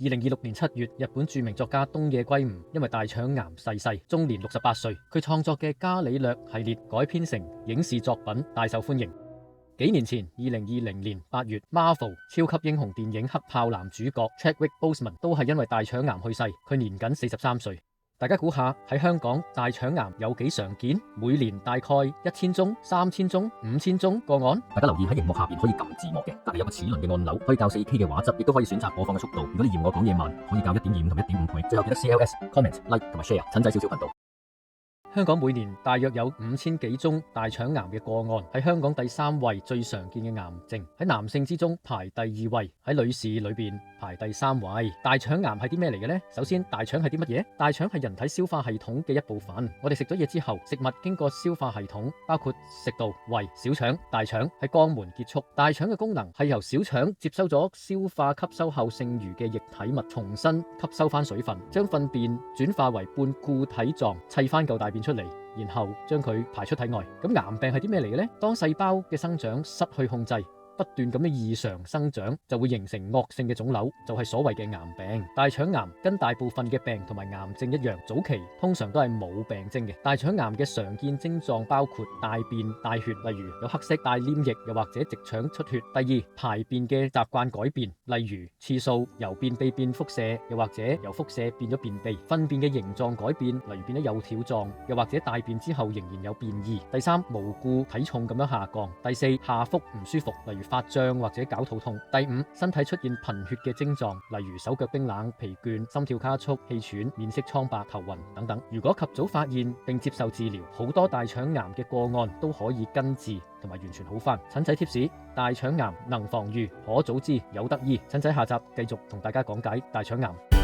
2026年7月，日本著名作家東野圭吾因為大腸癌逝世，終年68歲。佢創作嘅伽利略系列改編成影視作品，大受歡迎。幾年前，2020年8月，Marvel 超級英雄電影黑豹男主角 Chadwick Boseman 都係因為大腸癌去世，佢年僅43歲。大家估下喺香港大腸癌有幾常見？每年大概1000宗、3000宗、5000宗個案。大家留意喺熒幕下邊可以撳字幕嘅，隔籬有個齒輪嘅按鈕，可以校 4K 嘅畫質，亦都可以選擇播放嘅速度。如果你嫌我講嘢慢，可以校1.25同1.5倍。最後記得 CLS、comment、like 同埋 share。陳仔少少頻道。香港每年大約有5000幾宗大腸癌嘅個案，喺香港第3位最常見嘅癌症，喺男性之中排第2位，喺女士裏邊排第3位。大腸癌係啲咩嚟嘅呢？首先，大腸係啲乜嘢？大腸係人體消化系統嘅一部分。我哋食咗嘢之後，食物經過消化系統，包括食道、胃、小腸、大腸，喺肛門結束。大腸嘅功能係由小腸接收咗消化吸收後剩餘嘅液體物，重新吸收翻水分，將糞便轉化為半固體狀，砌翻嚿大便出嚟，然後將佢排出體外。咁癌病係啲咩嚟嘅呢？當細胞嘅生長失去控制，不斷咁嘅異常生長，就會形成惡性嘅腫瘤，就係所謂嘅癌病。大腸癌跟大部分嘅病同埋癌症一樣，早期通常都係冇病徵嘅。大腸癌嘅常見症狀包括大便帶血，例如有黑色大黏液，又或者直腸出血。第二，排便嘅習慣改變，例如次數由便秘變腹瀉，又或者由腹瀉變咗便秘。糞便嘅形狀改變，例如變得有條狀，又或者大便之後仍然有便意。第三，無故體重咁樣下降。第四，下腹唔舒服，例如發脹或者絞肚痛。第五，身體出現貧血嘅症狀，例如手腳冰冷、疲倦、心跳加速、氣喘、面色蒼白、頭暈等等。如果及早發現並接受治療，好多大腸癌嘅個案都可以根治同埋完全好返。陳仔貼士：大腸癌能防禦，可早知有得醫。陳仔下集繼續同大家講解大腸癌。